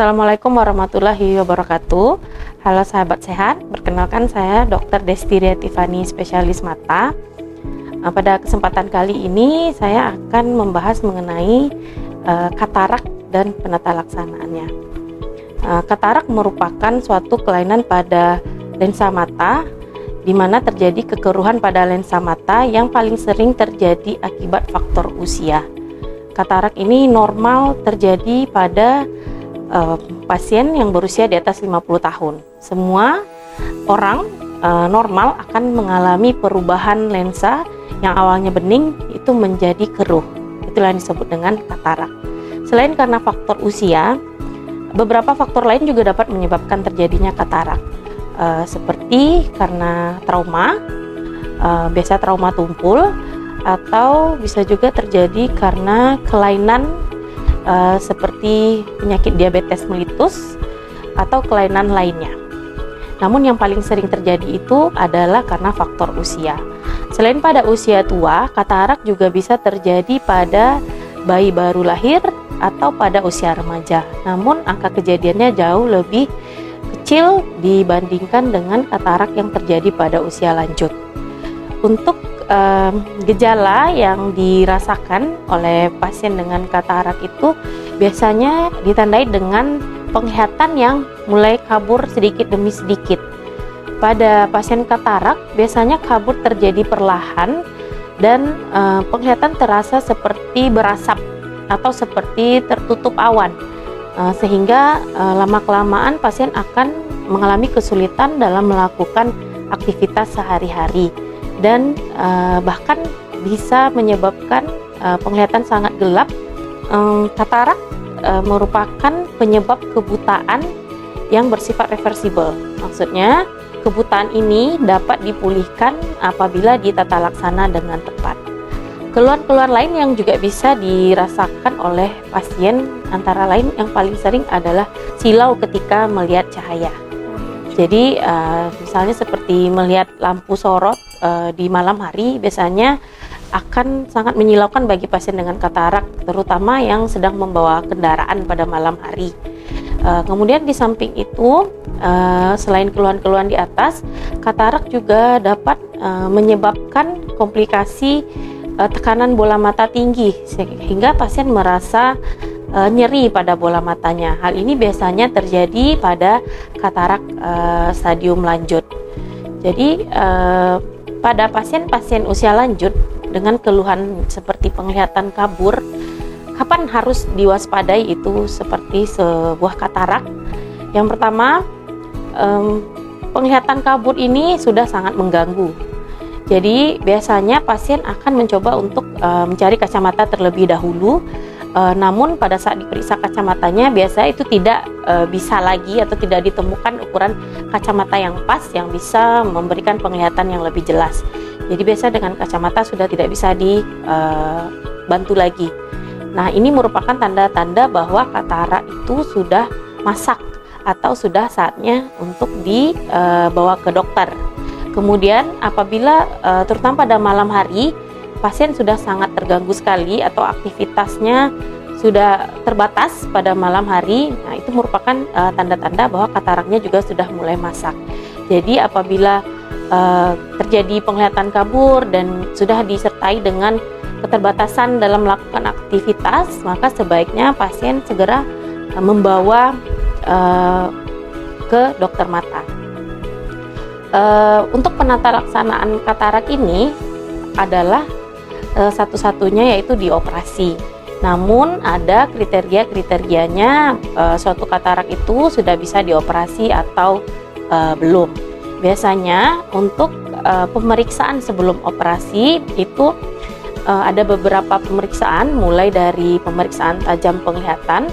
Assalamualaikum warahmatullahi wabarakatuh. Halo sahabat sehat, perkenalkan saya Dr. Destiria Tiffany, spesialis mata. Pada kesempatan kali ini saya akan membahas mengenai katarak dan penata laksanaannya. Katarak merupakan suatu kelainan pada lensa mata di mana terjadi kekeruhan pada lensa mata yang paling sering terjadi akibat faktor usia. Katarak ini normal terjadi pada pasien yang berusia di atas 50 tahun. Semua orang normal akan mengalami perubahan lensa yang awalnya bening itu menjadi keruh. Itulah yang disebut dengan katarak. Selain karena faktor usia, beberapa faktor lain juga dapat menyebabkan terjadinya katarak. Seperti karena trauma, biasa trauma tumpul, atau bisa juga terjadi karena kelainan seperti penyakit diabetes mellitus atau kelainan lainnya. Namun yang paling sering terjadi itu adalah karena faktor usia. Selain pada usia tua, katarak juga bisa terjadi pada bayi baru lahir atau pada usia remaja. Namun angka kejadiannya jauh lebih kecil dibandingkan dengan katarak yang terjadi pada usia lanjut. Untuk gejala yang dirasakan oleh pasien dengan katarak itu biasanya ditandai dengan penglihatan yang mulai kabur sedikit demi sedikit. Pada pasien katarak biasanya kabur terjadi perlahan dan penglihatan terasa seperti berasap atau seperti tertutup awan, sehingga lama-kelamaan pasien akan mengalami kesulitan dalam melakukan aktivitas sehari-hari. Dan bahkan bisa menyebabkan penglihatan sangat gelap. Katarak merupakan penyebab kebutaan yang bersifat reversibel. Maksudnya kebutaan ini dapat dipulihkan apabila ditata laksana dengan tepat. Keluhan-keluhan lain yang juga bisa dirasakan oleh pasien antara lain yang paling sering adalah silau ketika melihat cahaya. Jadi misalnya seperti melihat lampu sorot di malam hari biasanya akan sangat menyilaukan bagi pasien dengan katarak, terutama yang sedang membawa kendaraan pada malam hari. Kemudian di samping itu, selain keluhan-keluhan di atas, katarak juga dapat menyebabkan komplikasi tekanan bola mata tinggi sehingga pasien merasa nyeri pada bola matanya. Hal ini biasanya terjadi pada katarak stadium lanjut. Jadi pada pasien-pasien usia lanjut dengan keluhan seperti penglihatan kabur, kapan harus diwaspadai itu seperti sebuah katarak? Yang pertama, penglihatan kabur ini sudah sangat mengganggu. Jadi biasanya pasien akan mencoba untuk mencari kacamata terlebih dahulu. Namun pada saat diperiksa kacamatanya biasa itu tidak bisa lagi atau tidak ditemukan ukuran kacamata yang pas yang bisa memberikan penglihatan yang lebih jelas. Jadi biasa dengan kacamata sudah tidak bisa dibantu lagi. Nah, ini merupakan tanda-tanda bahwa katarak itu sudah masak atau sudah saatnya untuk dibawa ke dokter. Kemudian apabila terutama pada malam hari pasien sudah sangat terganggu sekali atau aktivitasnya sudah terbatas pada malam hari, nah itu merupakan tanda-tanda bahwa kataraknya juga sudah mulai masak. Jadi apabila terjadi penglihatan kabur dan sudah disertai dengan keterbatasan dalam melakukan aktivitas, maka sebaiknya pasien segera membawa ke dokter mata. Untuk penata laksanaan katarak ini adalah satu-satunya yaitu dioperasi. Namun ada kriteria-kriterianya, suatu katarak itu sudah bisa dioperasi atau belum. Biasanya untuk pemeriksaan sebelum operasi itu ada beberapa pemeriksaan, mulai dari pemeriksaan tajam penglihatan.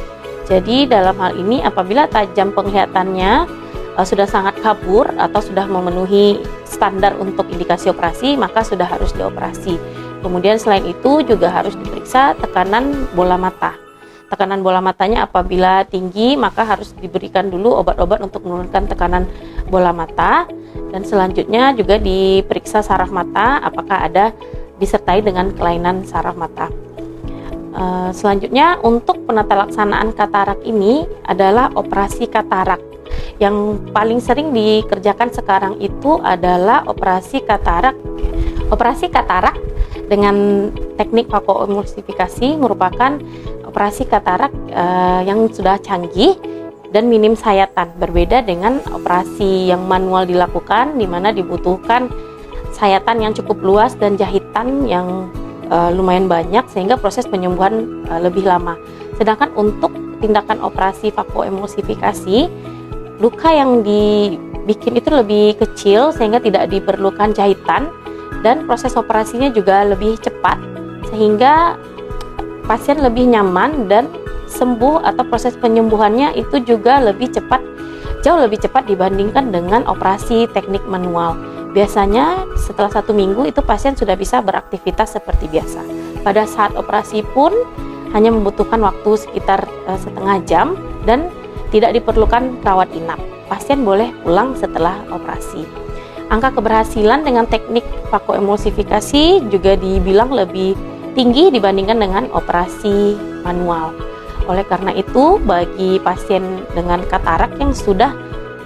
Jadi dalam hal ini apabila tajam penglihatannya sudah sangat kabur atau sudah memenuhi standar untuk indikasi operasi, maka sudah harus dioperasi. Kemudian selain itu juga harus diperiksa tekanan bola mata. Tekanan bola matanya apabila tinggi maka harus diberikan dulu obat-obat untuk menurunkan tekanan bola mata. Dan selanjutnya juga diperiksa saraf mata apakah ada disertai dengan kelainan saraf mata. Selanjutnya untuk penata laksanaan katarak ini adalah operasi katarak. Yang paling sering dikerjakan sekarang itu adalah operasi katarak. Operasi katarak dengan teknik vakoemulsifikasi merupakan operasi katarak yang sudah canggih dan minim sayatan, berbeda dengan operasi yang manual dilakukan di mana dibutuhkan sayatan yang cukup luas dan jahitan yang lumayan banyak sehingga proses penyembuhan lebih lama. Sedangkan untuk tindakan operasi vakoemulsifikasi, luka yang dibikin itu lebih kecil sehingga tidak diperlukan jahitan dan proses operasinya juga lebih cepat sehingga pasien lebih nyaman dan sembuh atau proses penyembuhannya itu juga lebih cepat, jauh lebih cepat dibandingkan dengan operasi teknik manual. Biasanya setelah 1 minggu itu pasien sudah bisa beraktivitas seperti biasa. Pada saat operasi pun hanya membutuhkan waktu sekitar setengah jam dan tidak diperlukan rawat inap. Pasien boleh pulang setelah operasi. Angka keberhasilan dengan teknik vakoemulsifikasi juga dibilang lebih tinggi dibandingkan dengan operasi manual. Oleh karena itu, bagi pasien dengan katarak yang sudah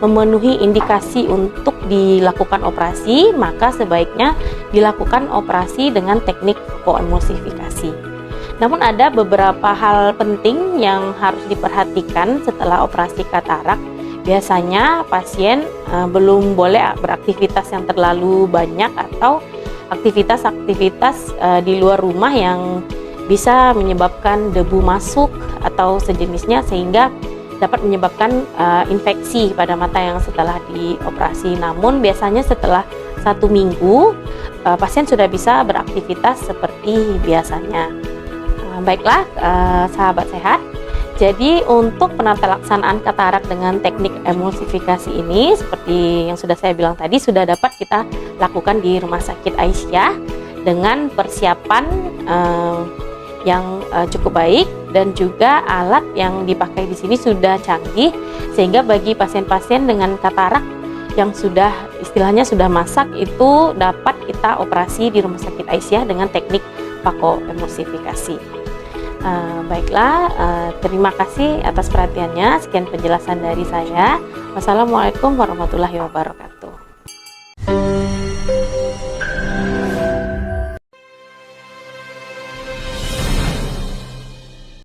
memenuhi indikasi untuk dilakukan operasi, maka sebaiknya dilakukan operasi dengan teknik vakoemulsifikasi. Namun ada beberapa hal penting yang harus diperhatikan setelah operasi katarak. Biasanya pasien belum boleh beraktivitas yang terlalu banyak atau aktivitas-aktivitas di luar rumah yang bisa menyebabkan debu masuk atau sejenisnya sehingga dapat menyebabkan infeksi pada mata yang setelah dioperasi. Namun biasanya setelah 1 minggu pasien sudah bisa beraktivitas seperti biasanya. Baiklah sahabat sehat, jadi untuk penata laksanaan katarak dengan teknik emulsifikasi ini seperti yang sudah saya bilang tadi sudah dapat kita lakukan di Rumah Sakit Aisyah dengan persiapan yang cukup baik dan juga alat yang dipakai di sini sudah canggih sehingga bagi pasien-pasien dengan katarak yang sudah istilahnya sudah masak itu dapat kita operasi di Rumah Sakit Aisyah dengan teknik vakoemulsifikasi. Baiklah, terima kasih atas perhatiannya. Sekian penjelasan dari saya. Wassalamualaikum warahmatullahi wabarakatuh.